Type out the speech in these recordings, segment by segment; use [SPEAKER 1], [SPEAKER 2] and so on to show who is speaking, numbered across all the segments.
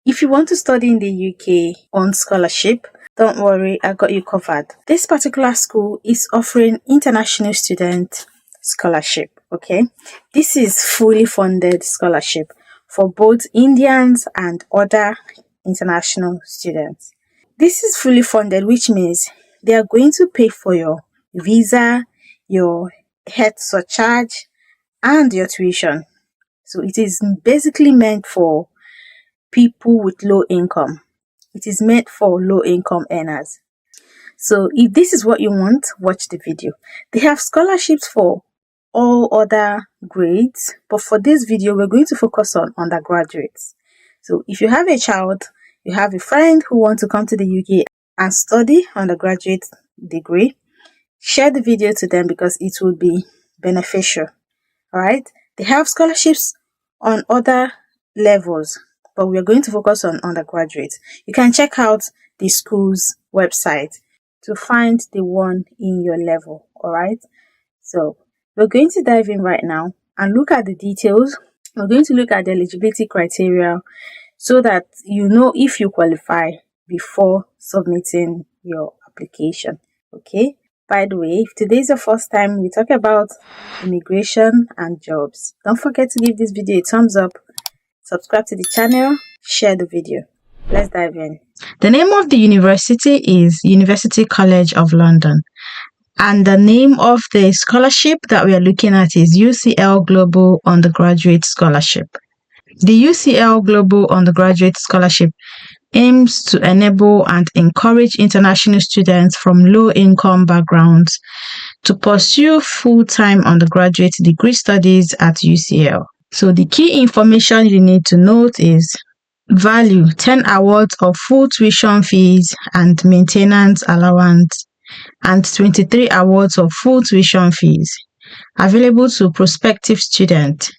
[SPEAKER 1] If you want to study in the UK on scholarship, don't worry, I got you covered. This particular school is offering international student scholarship, okay? This is fully funded scholarship for both Indians and other international students. This is fully funded, which means they are going to pay for your visa, your head surcharge, and your tuition. So it is basically meant for people with low income. It is meant for low income earners. So if this is what you want, watch the video. They have scholarships for all other grades, but for this video, we're going to focus on undergraduates. So if you have a child, you have a friend who wants to come to the UK and study undergraduate degree, share the video to them because it will be beneficial. All right. They have scholarships on other levels, but we are going to focus on undergraduates. You can check out the school's website to find the one in your level. All right. So we're going to dive in right now and look at the details. We're going to look at the eligibility criteria so that you know if you qualify before submitting your application. Okay. By the way, if today is your first time we talk about immigration and jobs, don't forget to give this video a thumbs up, subscribe to the channel, share the video. Let's dive in. The name of the university is University College of London, and the name of the scholarship that we are looking at is UCL Global Undergraduate Scholarship. The UCL Global Undergraduate Scholarship aims to enable and encourage international students from low-income backgrounds to pursue full-time undergraduate degree studies at UCL. So the key information you need to note is value: 10 awards of full tuition fees and maintenance allowance, and 23 awards of full tuition fees available to prospective students.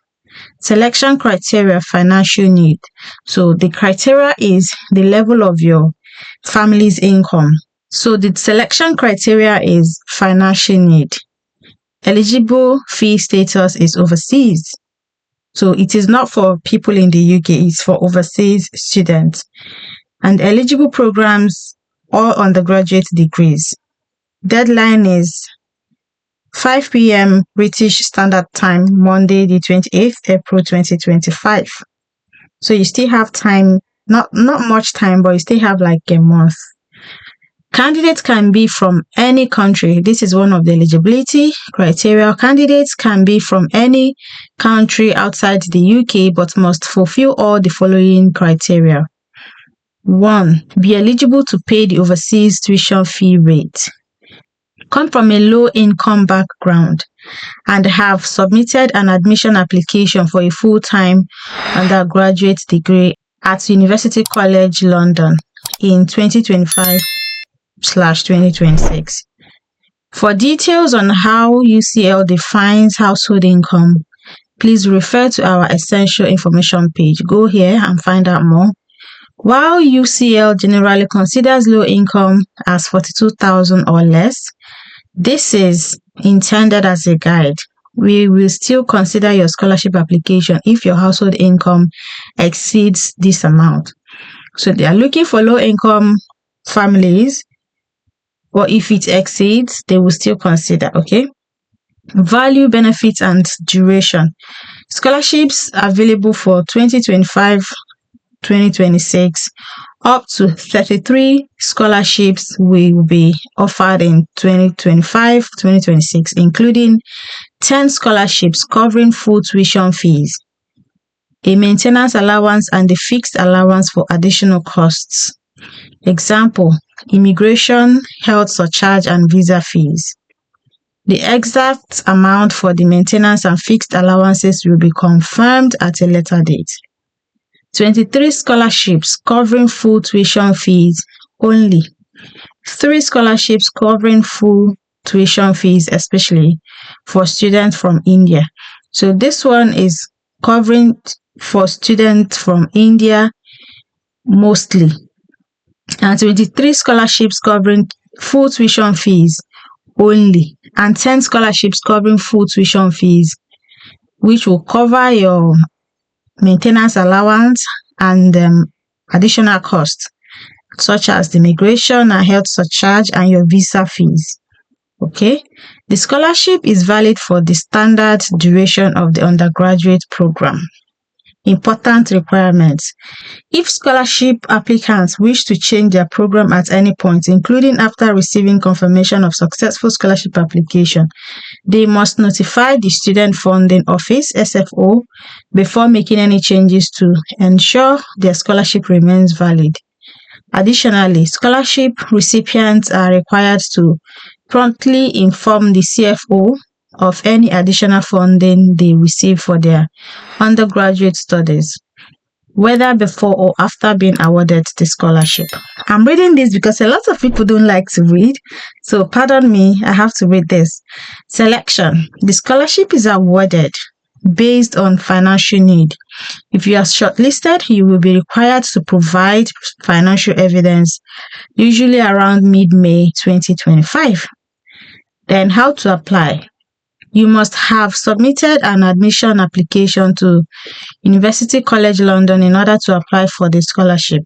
[SPEAKER 1] Selection criteria: financial need. So the criteria is the level of your family's income. So the selection criteria is financial need. Eligible fee status is overseas. So it is not for people in the UK, it's for overseas students. And eligible programs or undergraduate degrees. Deadline is 5 p.m. British Standard Time, Monday, the 28th April 2025. So you still have time, not much time, but you still have like a month. Candidates can be from any country. This is one of the eligibility criteria. Candidates can be from any country outside the UK, but must fulfill all the following criteria. 1. Be eligible to pay the overseas tuition fee rate. Come from a low-income background and have submitted an admission application for a full-time undergraduate degree at University College London in 2025/2026. For details on how UCL defines household income, please refer to our essential information page. Go here and find out more. While UCL generally considers low income as 42,000 or less, this is intended as a guide. We will still consider your scholarship application if your household income exceeds this amount. So they are looking for low-income families, but if it exceeds, they will still consider, okay? Value, benefits, and duration. Scholarships available for 2025-2026. Up to 33 scholarships will be offered in 2025-2026, including 10 scholarships covering full tuition fees, a maintenance allowance, and a fixed allowance for additional costs. Example: immigration, health surcharge, and visa fees. The exact amount for the maintenance and fixed allowances will be confirmed at a later date. 23 scholarships covering full tuition fees only. 3 scholarships covering full tuition fees, especially for students from India. So this one is covering for students from India mostly. And 23 scholarships covering full tuition fees only. And 10 scholarships covering full tuition fees, which will cover your maintenance allowance and additional costs, such as the immigration and health surcharge and your visa fees. Okay, the scholarship is valid for the standard duration of the undergraduate program. Important requirements. If scholarship applicants wish to change their program at any point, including after receiving confirmation of successful scholarship application, they must notify the Student Funding Office (SFO) before making any changes to ensure their scholarship remains valid. Additionally, scholarship recipients are required to promptly inform the CFO of any additional funding they receive for their undergraduate studies, whether before or after being awarded the scholarship. I'm reading this because a lot of people don't like to read, so pardon me, I have to read this. Selection. The scholarship is awarded based on financial need. If you are shortlisted, you will be required to provide financial evidence, usually around mid-May 2025. Then how to apply. You must have submitted an admission application to University College London in order to apply for the scholarship.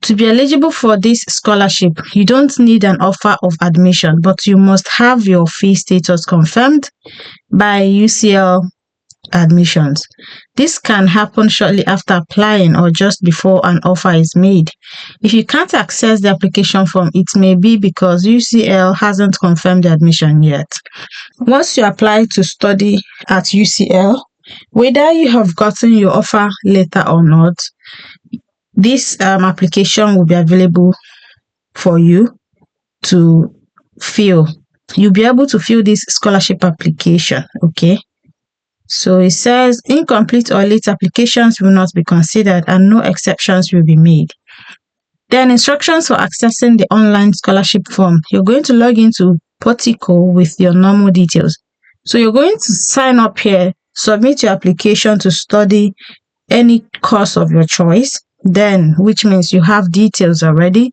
[SPEAKER 1] To be eligible for this scholarship, you don't need an offer of admission, but you must have your fee status confirmed by UCL admissions. This can happen shortly after applying or just before an offer is made. If you can't access the application form, it may be because UCL hasn't confirmed the admission yet. Once you apply to study at UCL, whether you have gotten your offer letter or not, this application will be available for you to fill. You'll be able to fill this scholarship application, okay? So it says incomplete or late applications will not be considered and no exceptions will be made. Then instructions for accessing the online scholarship form. You're going to log into Portico with your normal details. So you're going to sign up here, submit your application to study any course of your choice, then which means you have details already.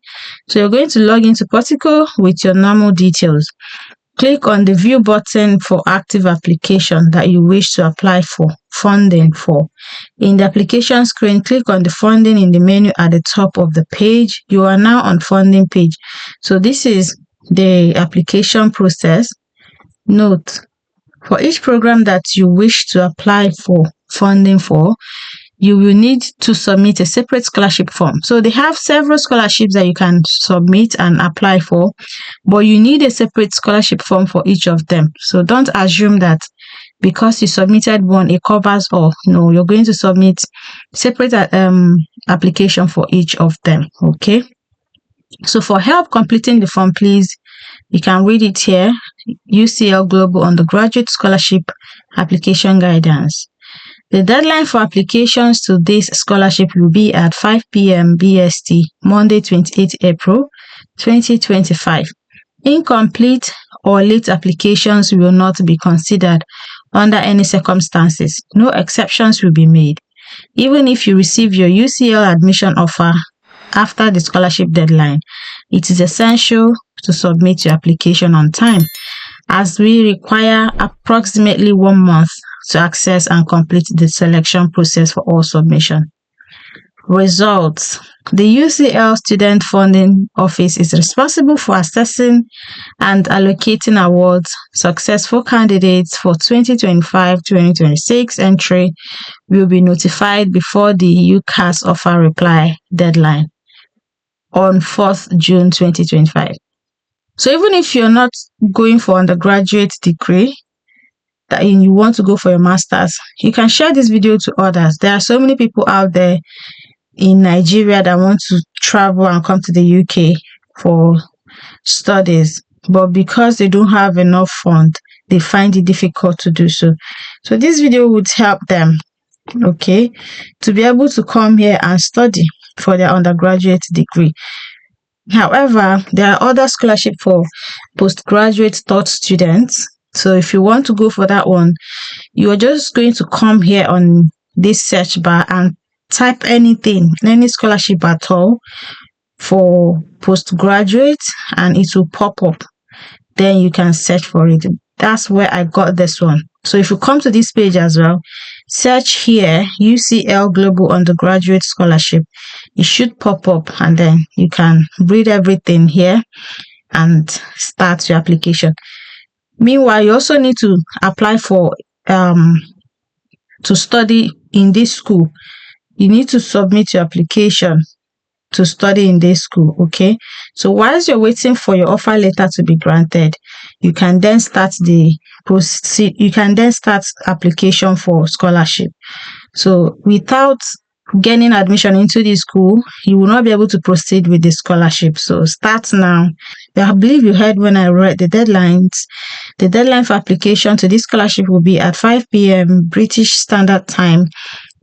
[SPEAKER 1] So you're going to log into Portico with your normal details. Click on the view button for active application that you wish to apply for funding for. In the application screen, click on the funding in the menu at the top of the page. You are now on funding page. So this is the application process. Note, for each program that you wish to apply for funding for, you will need to submit a separate scholarship form. So they have several scholarships that you can submit and apply for, but you need a separate scholarship form for each of them. So don't assume that because you submitted one, it covers all. No, you're going to submit separate application for each of them, okay? So for help completing the form, please, you can read it here, UCL Global Undergraduate Scholarship Application Guidance. The deadline for applications to this scholarship will be at 5 p.m. BST, Monday, 28 April 2025. Incomplete or late applications will not be considered under any circumstances. No exceptions will be made. Even if you receive your UCL admission offer after the scholarship deadline, it is essential to submit your application on time, as we require approximately 1 month to access and complete the selection process for all submission. Results. The UCL Student Funding Office is responsible for assessing and allocating awards. Successful candidates for 2025-2026 entry will be notified before the UCAS offer reply deadline on 4th June 2025. So even if you're not going for undergraduate degree, that you want to go for your master's, you can share this video to others. There are so many people out there in Nigeria that want to travel and come to the UK for studies, but because they don't have enough funds, they find it difficult to do so. So this video would help them, okay, to be able to come here and study for their undergraduate degree. However, there are other scholarships for postgraduate third students. So if you want to go for that one, you are just going to come here on this search bar and type anything, any scholarship at all for postgraduate, and it will pop up. Then you can search for it. That's where I got this one. So if you come to this page as well, search here UCL Global Undergraduate Scholarship. it should pop up, and then you can read everything here and start your application. Meanwhile, you also need to apply for to study in this school. You need to submit your application to study in this school. Okay, so whilst you're waiting for your offer letter to be granted, you can then start application for scholarship. So without gaining admission into the school, you will not be able to proceed with the scholarship. So start now. I believe you heard when I read the deadlines. The deadline for application to this scholarship will be at 5 p.m. British Standard Time,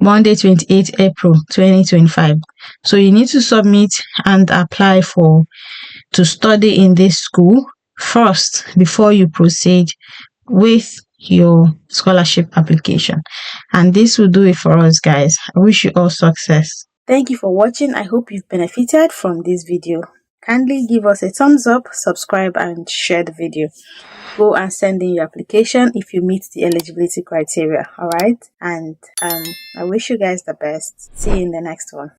[SPEAKER 1] Monday, 28 April 2025. So you need to submit and apply to study in this school first before you proceed with your scholarship application. And this will do it for us, guys. I wish you all success. Thank you for watching. I hope you've benefited from this video. Kindly give us a thumbs up, subscribe, and share the video. Go and send in your application if you meet the eligibility criteria. All right, and I wish you guys the best. See you in the next one.